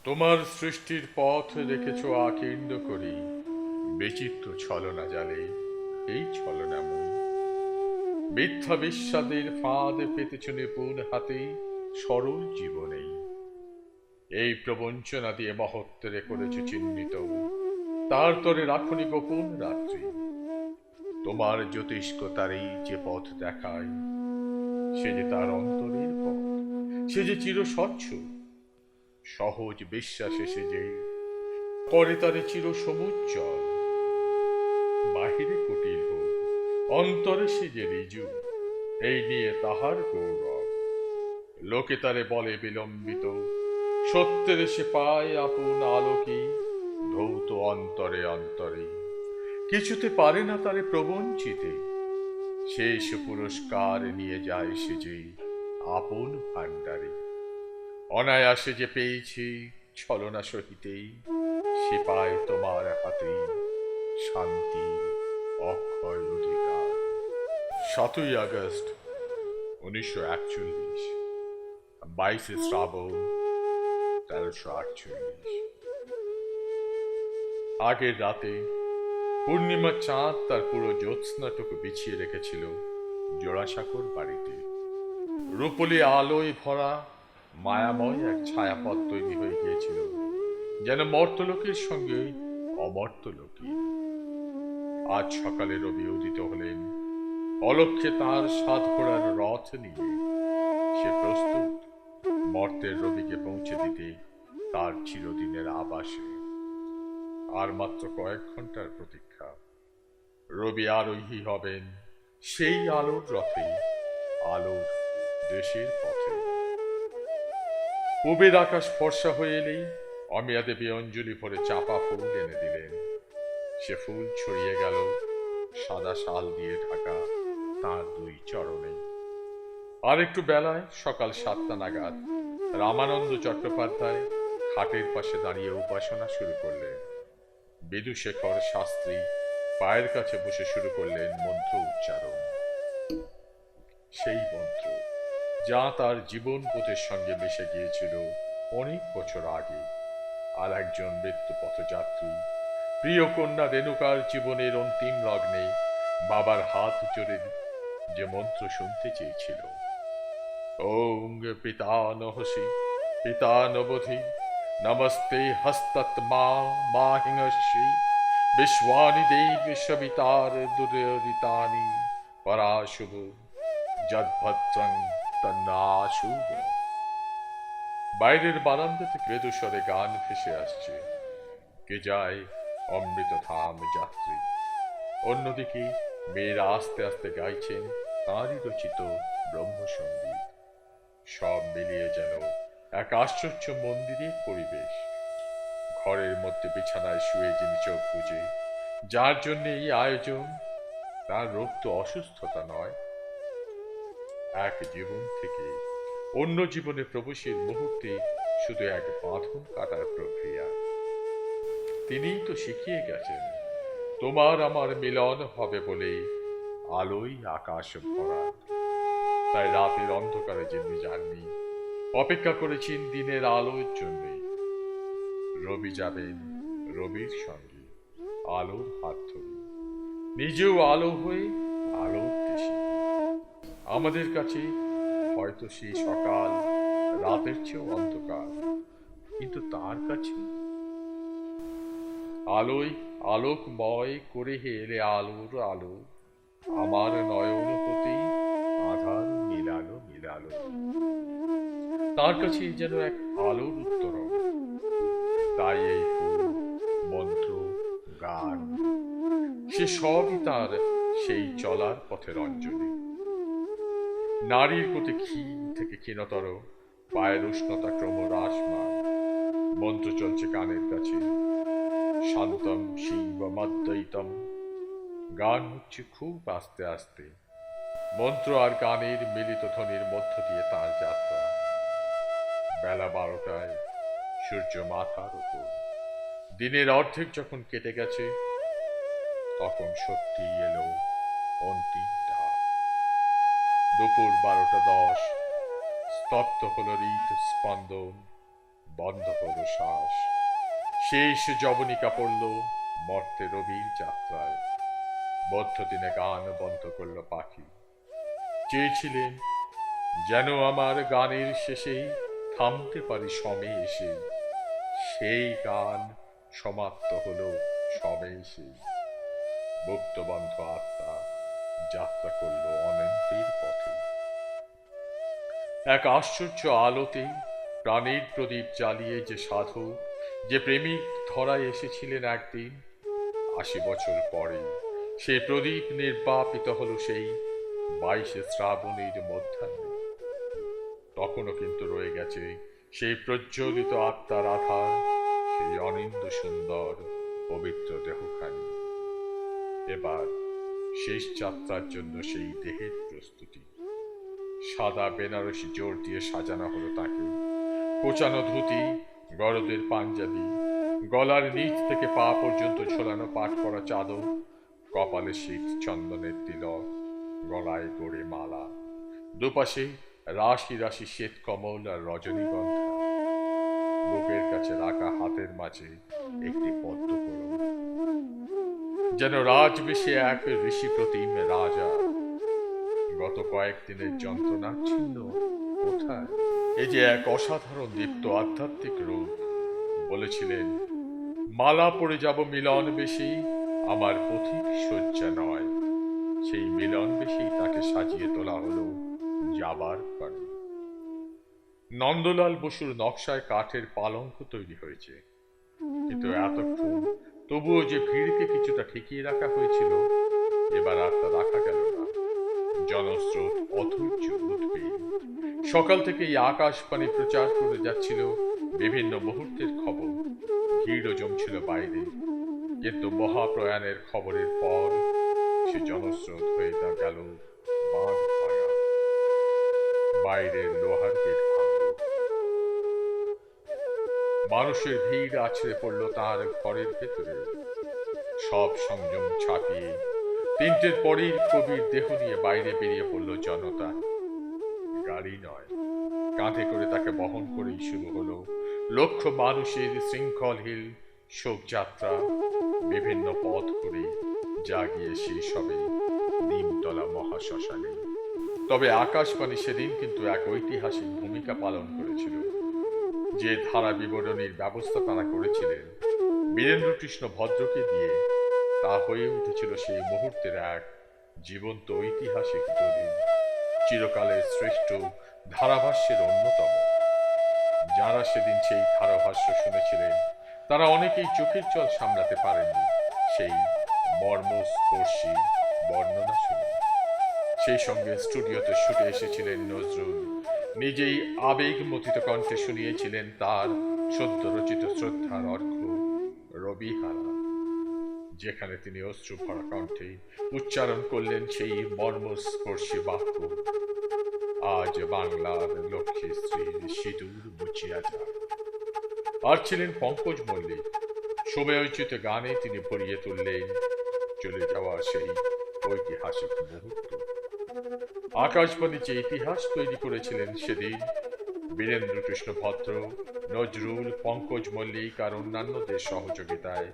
তোমার সৃষ্টির পথ রেখেছ আকীর্ণ করি, বিচিত্র ছলনা জালে এই ছলনাময়ী। মিথ্যা বিশ্বাদের ফাঁদ পেতেছ নিপুণ হাতে সরল জীবনেই। এই প্রবঞ্চনা দিয়ে মহত্তরে করেছ চিহ্নিত, তার তরে রাখনি গোপন রাত্রি। তোমার জ্যোতিষ্কতারেই যে পথ দেখায়, সে যে তার অন্তরের পথ, সে যে চির স্বচ্ছ। সহজ বিশ্বাস এসে যে করে তারে চির সমুজ্জ্বল। বাহিরে কুটিল হোক, অন্তরে সে যে ঋজু, এই নিয়ে তাহার গৌরব। লোকে তারে বলে বিলম্বিত, সত্যের সে পায় আপন আলোকে ধৌত অন্তরে অন্তরে। কিছুতে পারে না তারে প্রবঞ্চিতে, শেষ পুরস্কার নিয়ে যায় সে যে আপন ভাণ্ডারে। অনায়াসে যে পেয়েছে ছলনা সহিতেই, সে পায় তোমার হাতেই শান্তির অক্ষয় অধিকার। 7ই আগস্ট 1941, 22শে শ্রাবণ 1348। আগের রাতে পূর্ণিমার চাঁদ তার পুরো জ্যোৎস্নাটুকু বিছিয়ে রেখেছিল জোড়াসাঁকোর বাড়িতে। রূপলি আলোয় ভরা মায়াময় এক ছায়াপথ তৈরি হয়ে গিয়েছিল, যেন মর্তলোকের সঙ্গে অমর্তলোকে। আজ সকালে রবি উদিত হলেন, অলক্ষ্যে তাঁর 7 ঘোড়ার রথ নিয়ে। সে প্রস্তুত মর্তের রবিকে পৌঁছে দিতে তার চিরদিনের আবাসে। আর মাত্র কয়েক ঘন্টার প্রতীক্ষা। রবি আরোহী হবেন সেই আলোর রথে, আলোর দেশের পথে। পূবের আকাশ ফর্সা হয়ে এলেই অমিয়া দেবী অঞ্জলি ভরে চাপা ফুল এনে দিলেন। সে ফুল ছড়িয়ে গেল সাদা শাল দিয়ে ঢাকা তাঁর 2 চরণে। আর একটু বেলায় সকাল 7টা নাগাদ রামানন্দ চট্টোপাধ্যায় খাটের পাশে দাঁড়িয়ে উপাসনা শুরু করলেন। বিদুশেখর শাস্ত্রী পায়ের কাছে বসে শুরু করলেন মন্ত্র উচ্চারণ। সেই মন্ত্র যা তার জীবন পথের সঙ্গে মিশে গিয়েছিল অনেক বছর আগে। আর একজন মৃত্যু পথযাত্রী প্রিয় কন্যা রেণুকার জীবনের অন্তিম লগ্নে বাবার হাত জোরে যে মন্ত্র শুনতে চেয়েছিল, ওং পিতানহসি পিতানবধি নমস্তে হস্তৎমা মাহিংসি বিশ্বানি দেবী সবিতার দুরিতানি পরাশুভ যদ্ভদ্রং তন্নাশুভ। বাইরের বারান্দা থেকে বেদুস্বরে গান ভেসে আসছে, কে যায় অমৃত ধাম যাত্রী। অন্যদিকে মেয়েরা আস্তে আস্তে গাইছেন তাঁরই রচিত ব্রহ্মসঙ্গীত। সব মিলিয়ে যেন এক আশ্চর্য মন্দিরের পরিবেশ। ঘরের মধ্যে বিছানায় শুয়ে যিনি চোখ বুজে, যার জন্য এই আয়োজন, তার রোগ তো অসুস্থতা নয়, এক জীবন থেকে অন্য জীবনে প্রবেশের মুহূর্তে শুধু এক বাঁধন কাটার প্রক্রিয়া। তিনিই তো শিখিয়ে গেছেন, তোমার আমার মিলন হবে বলে আলোয় আকাশ ভরা। তাই রাতের অন্ধকারে যেমনি যাননি, অপেক্ষা করেছেন দিনের আলোর জন্য। রবি যাবেন রবির সঙ্গে আলোর হাত ধরে, নিজেও আলো হয়ে আলোর দেশে। আমাদের কাছে হয়তো সেই সকাল রাতের চেয়েও অন্ধকার, কিন্তু তার কাছে আলোয় আলোকময় করে হে এলে আলোর আলো, আমার নয়ন হতে আধার মিলালো মিলালো। তার কাছে যেন এক আলোর উত্তরণ। তাই এই ফুল, মন্ত্র, গান, সে সবই তার সেই চলার পথের অঞ্জলি। নারীর প্রতি ক্ষীণ থেকে ক্ষীণতর পায়ের উষ্ণতা ক্রমহ্রাসমান। মন্ত্র চলছে কানের কাছে, শান্তম শিব মদ্বৈতম। গান হচ্ছে খুব আস্তে আস্তে। মন্ত্র আর গানের মিলিত ধ্বনির মধ্য দিয়ে তার যাত্রা। বেলা 12টায় সূর্য মাথার উপর। দিনের অর্ধেক যখন কেটে গেছে, তখন সত্যি এলো অন্তিম ঢাক। দুপুর 12টা 10, স্তব্ধ হল হৃদ স্পন্দন। বন্ধ হল শ্বাস। শেষ যবনিকা পড়ল মর্তে রবির যাত্রায়। মধ্যদিনে গান বন্ধ করল পাখি। চেয়েছিলেন যেন আমার গানের শেষেই থামতে পারি সমে এসে। সেই গান সমাপ্ত হল সমে এসে। মুক্তবন্ধ আত্মা যাত্রা করল অনন্তের পথে। এক আশ্চর্য আলোতে প্রাণের প্রদীপ জ্বালিয়ে যে সাধক, যে প্রেমিক ধরায় এসেছিলেন একদিন, ৮০ বছর পরে সেই প্রদীপ নির্বাপিত হল সেই ২২শে শ্রাবণের মধ্যাহ্নে। তখনও কিন্তু রয়ে গেছে সেই প্রজ্বলিত আত্মার আধার, সেই অনিন্দ সুন্দর পবিত্র দেহখানি। এবার শেষ যাত্রার জন্য সেই দেহের প্রস্তুতি। সাদা বেনারসি জোর দিয়ে সাজানো হলো তাকে। কোচানো ধুতি, গরদের পাঞ্জাবি, গলার নিচ থেকে পা পর্যন্ত ঝোলানো পাট করা চাদর, কপালে শীত চন্দনের তিলক, গলায় গড়ে মালা, দুপাশে রাশি রাশি শ্বেত কমল আর রজনীগন্ধা। বুকের কাছে রাখা হাতের মাঝে একটি পদ্ম কলম, যেন রাজবেশে এক ঋষি প্রতিম রাজা। গত কয়েকদিনের যন্ত্রণা ছিল কোথায়? এই যে এক অসাধারণ দীপ্ত আধ্যাত্মিক রূপ। বলেছিলেন, মালা পড়ে যাব মিলন বেশি, আমার পথিক শয্যা নয়। সেই মিলন বেশি তাকে সাজিয়ে তোলা হলো যাবার পরে। নন্দলাল বসুর নকশায় কাঠের পালঙ্ক তৈরি হয়েছে, কিন্তু এতক্ষণ তবুও যে ভিড়কে কিছুটা ঠেকিয়ে রাখা হয়েছিল, এবার আর তা রাখা গেল না। জনস্রোত অধৈর্য উদ্বেগ। সকাল থেকেই আকাশবাণী প্রচার করে যাচ্ছিল বিভিন্ন মুহূর্তের খবর। ভিড়ও জমছিল বাইরে, কিন্তু মহাপ্রয়াণের খবরের পর সে জনস্রোত হয়ে গেল বাঁধ ভাঙা। বাইরের লোহার গেট ভাঙল। মানুষের ভিড় আছড়ে পড়ল তার ঘরের ভেতরে। সব সংযম ছাপিয়ে ৩টের পরেই কবির দেহ নিয়ে বাইরে বেরিয়ে পড়ল জনতা। গাড়ি নয়, কাঁধে করে তাকে বহন করেই শুরু হলো লক্ষ মানুষের শৃঙ্খলহীন শোকযাত্রা। বিভিন্ন পথ করে যা গিয়ে শেষ হবে নিমতলা মহাশ্মশানে। তবে আকাশবাণী সেদিন কিন্তু এক ঐতিহাসিক ভূমিকা পালন করেছিল। যে ধারা বিবরণীর ব্যবস্থা তারা করেছিলেন বীরেন্দ্রকৃষ্ণ ভদ্রকে দিয়ে, তা হয়ে উঠেছিল সেই মুহূর্তের এক জীবন্ত ঐতিহাসিক দলিল, চিরকালের শ্রেষ্ঠ ধারাভাষ্যের অন্যতম। যারা সেদিন সেই ধারাভাষ্য শুনেছিলেন তারা অনেকেই চোখের জল সামলাতে পারেননি সেই মর্মস্পর্শী বর্ণনা শুনে। সেই সঙ্গে স্টুডিওতে ছুটে এসেছিলেন নজরুল, নিজেই আবেগমথিত কণ্ঠে শুনিয়েছিলেন তার সদ্য রচিত শ্রদ্ধার অর্ঘ্য রবিহারা, যেখানে তিনি অশ্রু ভরা কণ্ঠে উচ্চারণ করলেন সেই মর্মস্পর্শী বাক্য, আজ বাংলার লক্ষ্মী স্ত্রীর সিঁদুর মুছিয়া যায়। আর ছিলেন পঙ্কজ মল্লিক, সময়োচিত গানে তিনি ভরিয়ে তুললেন চলে যাওয়া সেই ঐতিহাসিক মুহূর্ত। আকাশবাণী যে ইতিহাস তৈরি করেছিলেন সেদিন বীরেন্দ্রকৃষ্ণ ভদ্র, নজরুল, পঙ্কজ মল্লিক আর অন্যান্যদের সহযোগিতায়,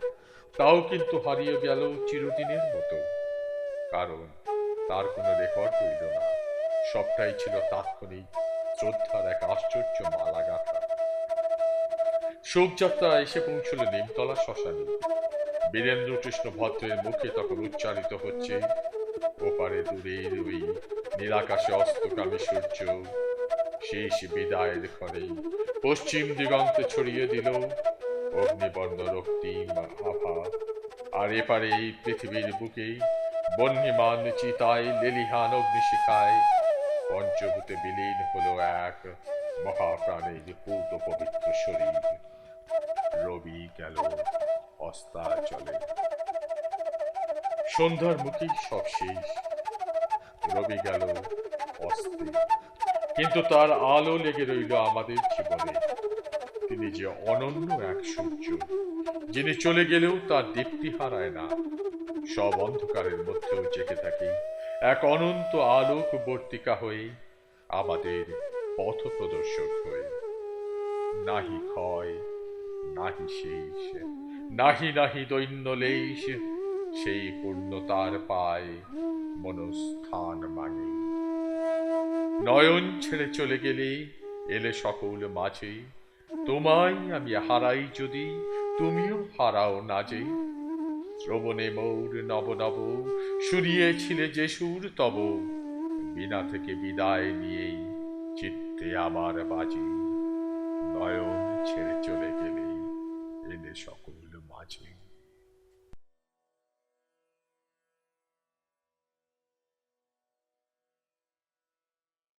তাও কিন্তু হারিয়ে গেল চিরদিনের মতো। কারণ তার কোনো রেকর্ড রইল না, সবটাই ছিল তাৎক্ষণিক শ্রদ্ধার এক আশ্চর্য মালা গাঁথা। শোকযাত্রা এসে পৌঁছল নিমতলা শ্মশানে। বীরেন্দ্রকৃষ্ণ ভদ্রের মুখে তখন উচ্চারিত হচ্ছে, ওপারে দূরের ওই নীলাকাশে অস্তগামী সূর্য শেষ বিদায়ের ক্ষণে পশ্চিম দিগন্তে ছড়িয়ে দিল অগ্নিবর্ণ রক্তিম আভা। আর এপারে এই পৃথিবীর বুকে বহ্নিমান চিতায় লেলিহান অগ্নিশিখায় পঞ্চভূতে বিলীন হলো এক মহাপ্রাণের পূত পবিত্র শরীর। রবি গেল অস্তাচলে। সন্ধ্যার মুখেই সব শেষ। রবি গেল অস্তে, কিন্তু তার আলো লেগে রইল আমাদের জীবনে। তিনি যে অনন্য এক সূর্য, যিনি চলে গেলেও তার দীপ্তি হারায় না, সব অন্ধকারের মধ্যেও জেগে থাকে এক অনন্ত আলোক বর্তিকা হয়ে, আমাদের পথ প্রদর্শক হয়ে। নাহি ক্ষয় নাহি শেষ, নাহি নাহি দৈন্য লেশ, সেই পূর্ণতার পায় মনস্থান মানে। নয়ন ছেড়ে চলে গেলে এলে সকল মাঝে, তোমায় আমি হারাই যদি তুমিও হারাও না যে। শ্রবণে মোর নব নব শুনিয়েছিলে যে সুর তব, বিনা থেকে বিদায় নিয়েই চিত্তে আমার বাজে। নয়ন ছেড়ে চলে গেলে এলে সকল মাঝে।